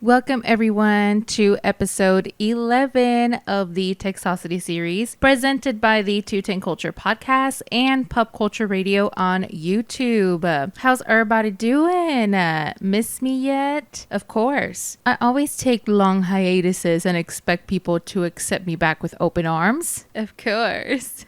Welcome everyone to episode 11 of the Texocity series, presented by the 210 Culture podcast and Pop Culture Radio on YouTube. How's everybody doing? Miss me yet? Of course. I always take long hiatuses and expect people to accept me back with open arms. Of course.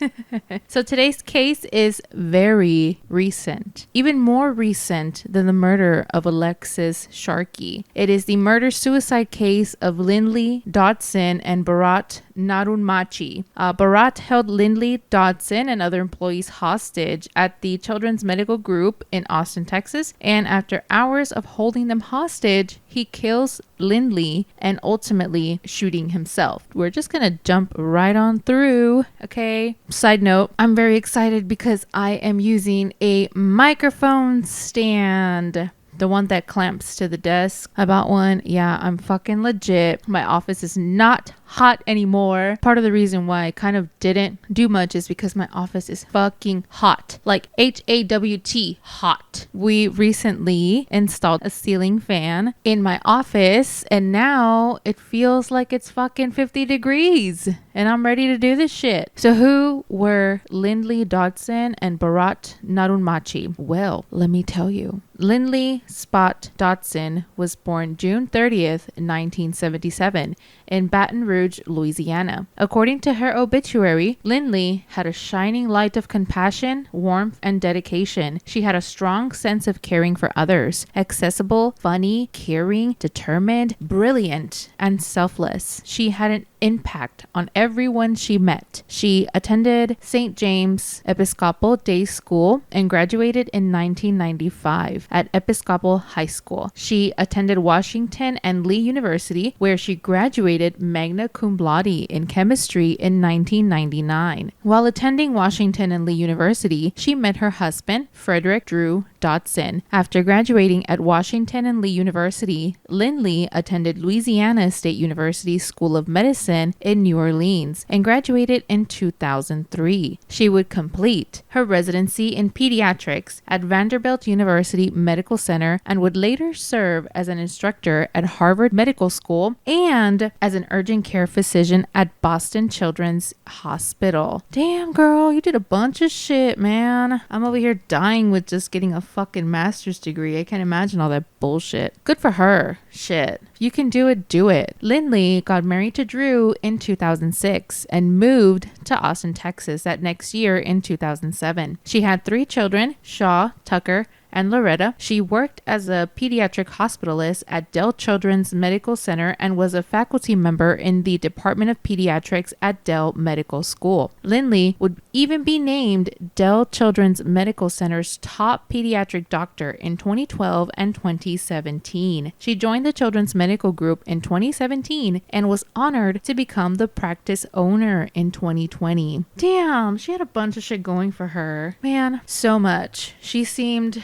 So today's case is very recent, even more recent than the murder of Alexis Sharkey. It is the murder-suicide case of Lindley Dodson and Bharat Narumanchi. Bharat held Lindley Dodson and other employees hostage at the Children's Medical Group in Austin, Texas, and after hours of holding them hostage, he kills Lindley and ultimately shooting himself. We're just gonna jump right on through, okay? Side note, I'm very excited because I am using a microphone stand. The one that clamps to the desk. I bought one. Yeah, I'm fucking legit. My office is not hot anymore. Part of the reason why I kind of didn't do much is because my office is fucking hot. Like HAWT hot. We recently installed a ceiling fan in my office and now it feels like it's fucking 50 degrees and I'm ready to do this shit. So who were Lindley Dodson and Bharat Narumanchi? Well, let me tell you. Lindley Spot Dodson was born June 30th, 1977 in Baton Rouge, Louisiana. According to her obituary, Lindley had a shining light of compassion, warmth, and dedication. She had a strong sense of caring for others, accessible, funny, caring, determined, brilliant, and selfless. She had an impact on everyone she met. She attended St. James Episcopal Day School and graduated in 1995 at Episcopal High School. She attended Washington and Lee University, where she graduated magna cum laude in chemistry in 1999. While attending Washington and Lee University, she met her husband, Frederick Drew Dodson. After graduating at Washington and Lee University, Lindley attended Louisiana State University School of Medicine in New Orleans and graduated in 2003. She would complete her residency in pediatrics at Vanderbilt University Medical Center and would later serve as an instructor at Harvard Medical School and as an urgent care physician at Boston Children's Hospital. Damn, girl, you did a bunch of shit, man. I'm over here dying with just getting a fucking master's degree. I can't imagine all that bullshit. Good for her. Shit. If you can do it, do it. Lindley got married to Drew in 2006 and moved to Austin, Texas that next year in 2007. She had 3 children, Shaw, Tucker, and Loretta. She worked as a pediatric hospitalist at Dell Children's Medical Center and was a faculty member in the Department of Pediatrics at Dell Medical School. Lindley would even be named Dell Children's Medical Center's top pediatric doctor in 2012 and 2017. She joined the Children's Medical Group in 2017 and was honored to become the practice owner in 2020. Damn, she had a bunch of shit going for her. Man, so much. She seemed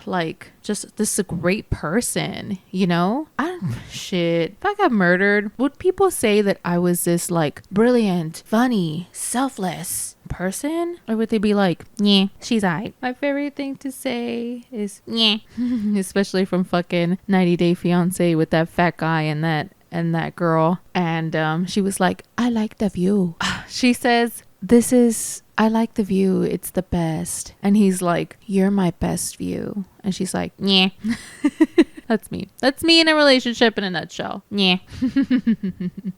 like just this a great person, you know? Shit. If I got murdered, would people say that I was this like brilliant, funny, selfless person? Or would they be like, yeah, she's aight? My favorite thing to say is yeah. Especially from fucking 90 Day Fiance with that fat guy and that girl. And she was like, I like the view. She says, I like the view. It's the best. And he's like, you're my best view. And she's like, yeah. That's me. That's me in a relationship in a nutshell. Yeah.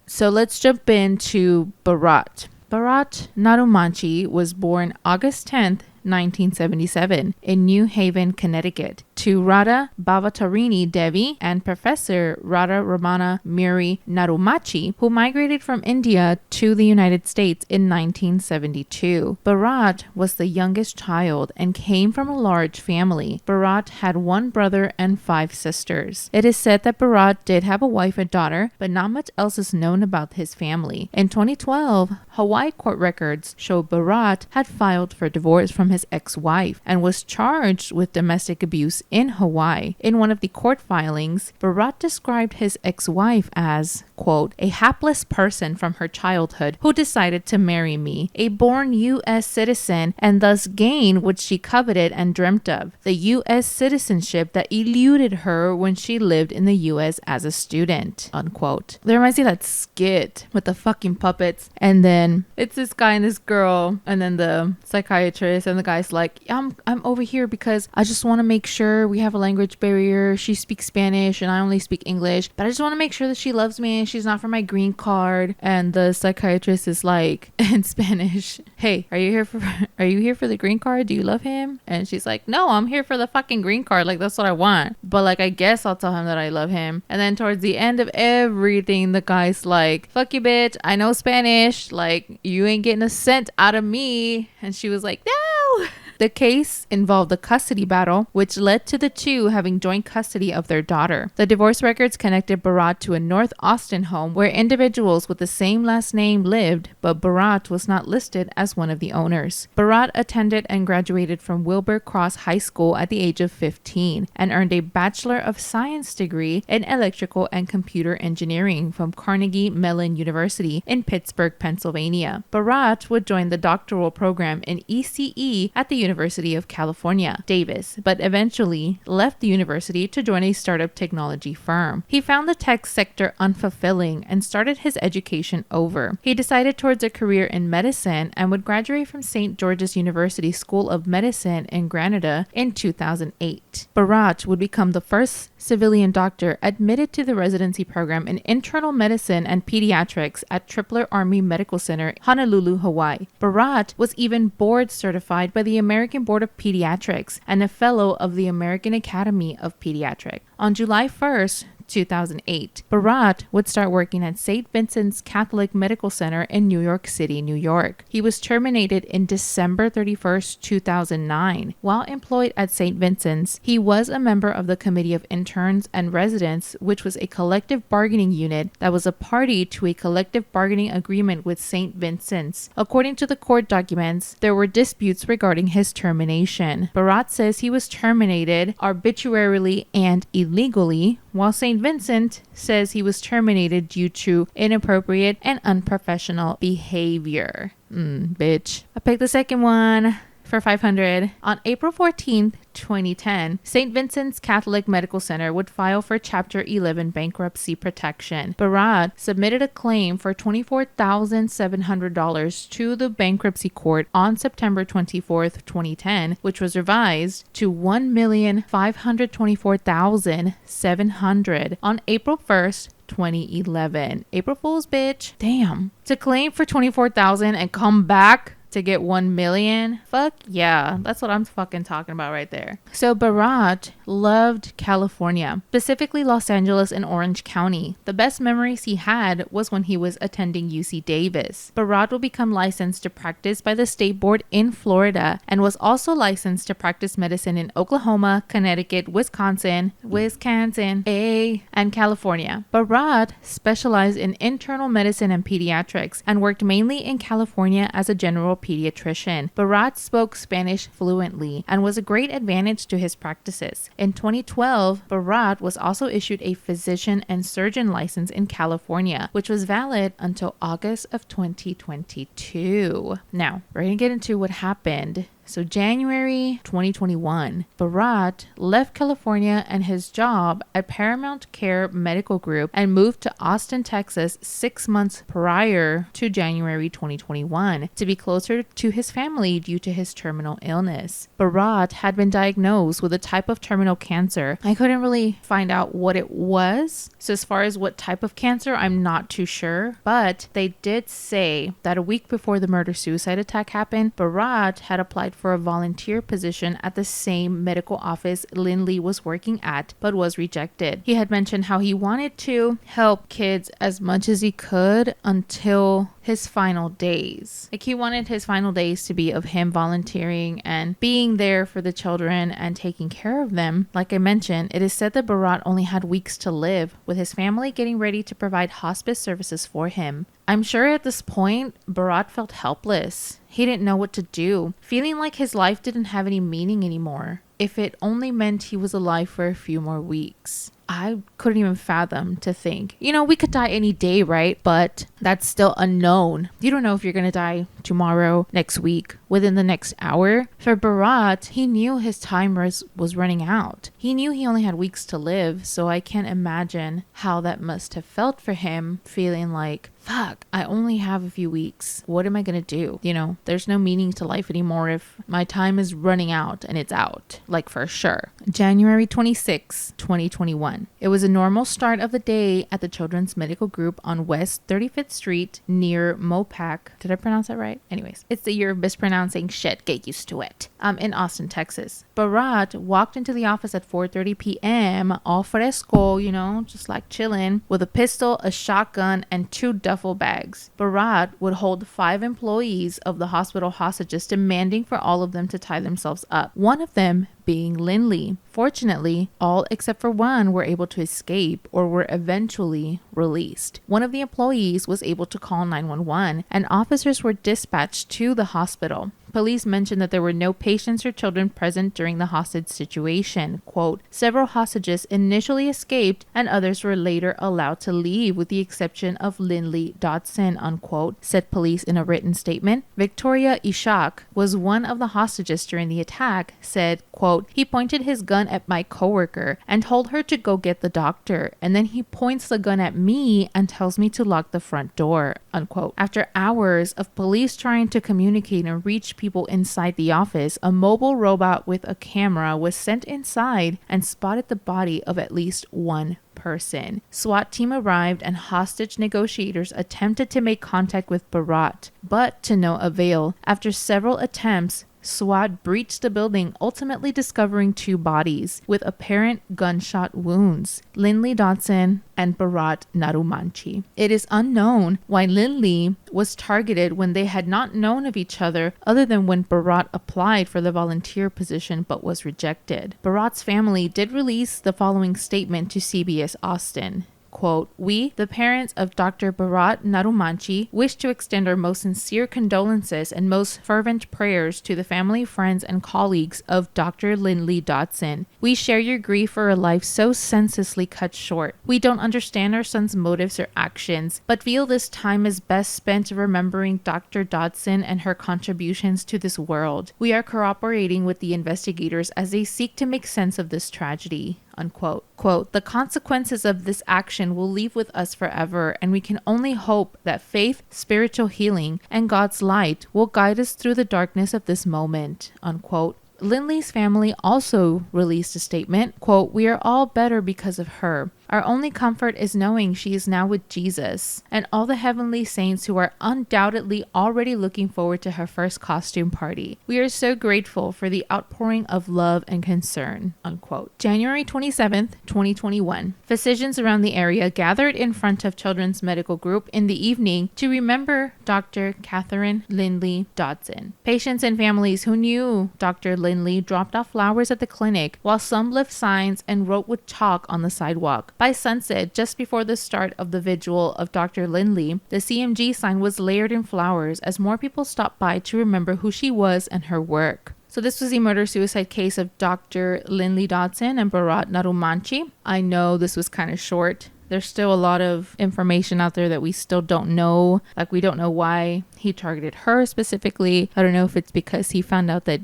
So let's jump into Bharat. Bharat Narumanchi was born August 10th, 1977 in New Haven, Connecticut, to Radha Bhavatarini Devi and Professor Radha Ramana Miri Narumanchi, who migrated from India to the United States in 1972. Bharat was the youngest child and came from a large family. Bharat had 1 brother and 5 sisters. It is said that Bharat did have a wife and daughter, but not much else is known about his family. In 2012, Hawaii court records show Bharat had filed for divorce from his ex-wife and was charged with domestic abuse in Hawaii. In one of the court filings, Bharat described his ex-wife as, quote, a hapless person from her childhood who decided to marry me, a born U.S. citizen, and thus gain what she coveted and dreamt of, the U.S. citizenship that eluded her when she lived in the U.S. as a student, unquote. There reminds me of that skit with the fucking puppets, and then it's this guy and this girl, and then the psychiatrist, and the guy's like, I'm over here because I just want to make sure we have a language barrier. She speaks Spanish and I only speak English, but I just want to make sure that she loves me and she's not for my green card. And the psychiatrist is like in Spanish, hey, are you here for the green card? Do you love him? And she's like, no, I'm here for the fucking green card. Like, that's what I want. But like, I guess I'll tell him that I love him. And then towards the end of everything, the guy's like, fuck you, bitch. I know Spanish. Like, you ain't getting a cent out of me. And she was like, no. The case involved a custody battle, which led to the two having joint custody of their daughter. The divorce records connected Bharat to a North Austin home where individuals with the same last name lived, but Bharat was not listed as one of the owners. Bharat attended and graduated from Wilbur Cross High School at the age of 15 and earned a Bachelor of Science degree in Electrical and Computer Engineering from Carnegie Mellon University in Pittsburgh, Pennsylvania. Bharat would join the doctoral program in ECE at the University of California, Davis, but eventually left the university to join a startup technology firm. He found the tech sector unfulfilling and started his education over. He decided towards a career in medicine and would graduate from St. George's University School of Medicine in Granada in 2008. Bharat would become the first civilian doctor admitted to the residency program in internal medicine and pediatrics at Tripler Army Medical Center, Honolulu, Hawaii. Bharat was even board certified by the American Board of Pediatrics and a fellow of the American Academy of Pediatrics. On July 1st, 2008, Bharat would start working at St. Vincent's Catholic Medical Center in New York City, New York. He was terminated in December 31st, 2009. While employed at St. Vincent's, he was a member of the Committee of Interns and Residents, which was a collective bargaining unit that was a party to a collective bargaining agreement with St. Vincent's. According to the court documents, there were disputes regarding his termination. Bharat says he was terminated arbitrarily and illegally, while St. Vincent says he was terminated due to inappropriate and unprofessional behavior. Bitch. I picked the second one for $500. On April 14th, 2010, St. Vincent's Catholic Medical Center would file for Chapter 11 bankruptcy protection. Bharat submitted a claim for $24,700 to the bankruptcy court on September 24th, 2010, which was revised to $1,524,700 on April 1st, 2011. April Fool's, bitch. Damn. To claim for $24,000 and come back to get 1 million. Fuck yeah, that's what I'm fucking talking about right there. So Bharat loved California, specifically Los Angeles and Orange County. The best memories he had was when he was attending UC Davis. Bharat will become licensed to practice by the state board in Florida and was also licensed to practice medicine in Oklahoma, Connecticut, Wisconsin, and California. Bharat specialized in internal medicine and pediatrics and worked mainly in California as a general pediatrician. Bharat spoke Spanish fluently and was a great advantage to his practices. In 2012, Bharat was also issued a physician and surgeon license in California, which was valid until August of 2022. Now, we're going to get into what happened. So January 2021, Bharat left California and his job at Paramount Care Medical Group and moved to Austin, Texas 6 months prior to January 2021 to be closer to his family due to his terminal illness. Bharat had been diagnosed with a type of terminal cancer. I couldn't really find out what it was. So as far as what type of cancer, I'm not too sure. But they did say that a week before the murder-suicide attack happened, Bharat had applied for a volunteer position at the same medical office Lindley was working at, but was rejected. He had mentioned how he wanted to help kids as much as he could until his final days. Like, he wanted his final days to be of him volunteering and being there for the children and taking care of them. Like I mentioned, it is said that Bharat only had weeks to live, with his family getting ready to provide hospice services for him. I'm sure at this point, Bharat felt helpless. He didn't know what to do, feeling like his life didn't have any meaning anymore. if it only meant he was alive for a few more weeks. I couldn't even fathom to think, we could die any day, right? But that's still unknown. You don't know if you're going to die tomorrow, next week, within the next hour. For Bharat, he knew his time was running out. He knew he only had weeks to live. So I can't imagine how that must have felt for him, feeling like, fuck, I only have a few weeks. What am I going to do? There's no meaning to life anymore if my time is running out, and it's out, like for sure. January 26, 2021. It was a normal start of the day at the Children's Medical Group on West 35th Street near Mopac. Did I pronounce that right? Anyways, it's the year of mispronouncing shit. Get used to it. In Austin, Texas. Bharat walked into the office at 4:30 p.m. all fresco, just like chilling, with a pistol, a shotgun, and 2 duffel bags. Bharat would hold 5 employees of the hospital hostages, demanding for all of them to tie themselves up. One of them being Lindley. Fortunately, all except for one were able to escape or were eventually released. One of the employees was able to call 911, and officers were dispatched to the hospital. Police mentioned that there were no patients or children present during the hostage situation. Quote, several hostages initially escaped and others were later allowed to leave with the exception of Lindley Dodson, unquote, said police in a written statement. Victoria Ishak was one of the hostages during the attack, said, quote, he pointed his gun at my coworker and told her to go get the doctor, and then he points the gun at me and tells me to lock the front door, unquote. After hours of police trying to communicate and reach people inside the office, a mobile robot with a camera was sent inside and spotted the body of at least one person. SWAT team arrived and hostage negotiators attempted to make contact with Bharat, but to no avail. After several attempts, SWAT breached the building, ultimately discovering 2 bodies with apparent gunshot wounds, Lindley Dodson and Bharat Narumanchi. It is unknown why Lindley was targeted when they had not known of each other than when Bharat applied for the volunteer position but was rejected. Bharat's family did release the following statement to CBS Austin. Quote, we, the parents of Dr. Bharat Narumanchi, wish to extend our most sincere condolences and most fervent prayers to the family, friends, and colleagues of Dr. Lindley Dodson. We share your grief for a life so senselessly cut short. We don't understand our son's motives or actions, but feel this time is best spent remembering Dr. Dodson and her contributions to this world. We are cooperating with the investigators as they seek to make sense of this tragedy. Unquote. Quote, the consequences of this action will leave with us forever, and we can only hope that faith, spiritual healing, and God's light will guide us through the darkness of this moment. Unquote. Lindley's family also released a statement, quote, we are all better because of her. Our only comfort is knowing she is now with Jesus and all the heavenly saints who are undoubtedly already looking forward to her first costume party. We are so grateful for the outpouring of love and concern, unquote. January 27th, 2021. Physicians around the area gathered in front of Children's Medical Group in the evening to remember Dr. Catherine Lindley Dodson. Patients and families who knew Dr. Lindley dropped off flowers at the clinic, while some left signs and wrote with chalk on the sidewalk. By sunset, just before the start of the vigil of Dr. Lindley, the CMG sign was layered in flowers as more people stopped by to remember who she was and her work. So this was the murder-suicide case of Dr. Lindley Dodson and Bharat Narumanchi. I know this was kind of short. There's still a lot of information out there that we still don't know. Like, we don't know why he targeted her specifically. I don't know if it's because he found out that,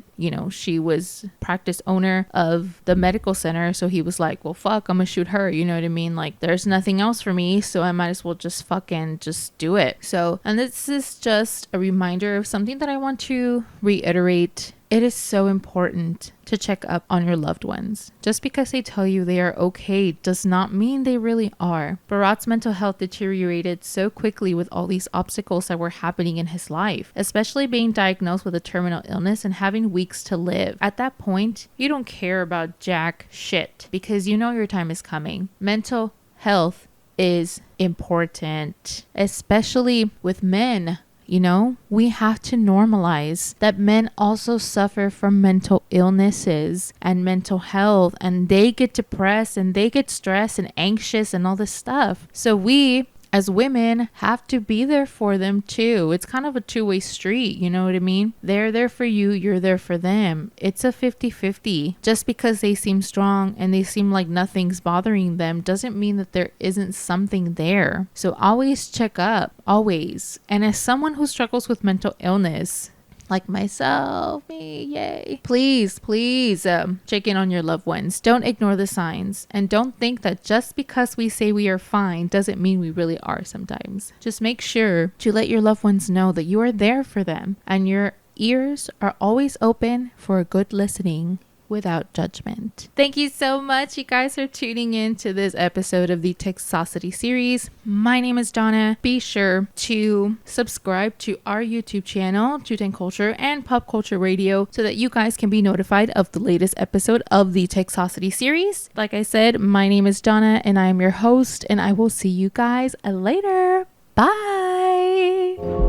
she was practice owner of the medical center. So he was like, well, fuck, I'm gonna shoot her. You know what I mean? Like, there's nothing else for me. So I might as well just fucking just do it. So, and this is just a reminder of something that I want to reiterate. It is so important to check up on your loved ones. Just because they tell you they are okay does not mean they really are. Bharat's mental health deteriorated so quickly with all these obstacles that were happening in his life, especially being diagnosed with a terminal illness and having weeks to live. At that point, you don't care about jack shit because you know your time is coming. Mental health is important, especially with men. We have to normalize that men also suffer from mental illnesses and mental health, and they get depressed and they get stressed and anxious and all this stuff. So we, as women, have to be there for them too. It's kind of a two-way street, you know what I mean? They're there for you, you're there for them. It's a 50-50. Just because they seem strong and they seem like nothing's bothering them doesn't mean that there isn't something there. So always check up, always. And as someone who struggles with mental illness, like myself, me, yay. Please check in on your loved ones. Don't ignore the signs. And don't think that just because we say we are fine doesn't mean we really are sometimes. Just make sure to let your loved ones know that you are there for them and your ears are always open for good listening without judgment. Thank you so much, you guys, for tuning in to this episode of the Texocity series. My name is Donna. Be sure to subscribe to our YouTube channel, Truth and Culture and Pop Culture Radio, so that you guys can be notified of the latest episode of the Texocity series. Like I said, my name is Donna and I am your host, and I will see you guys later. Bye.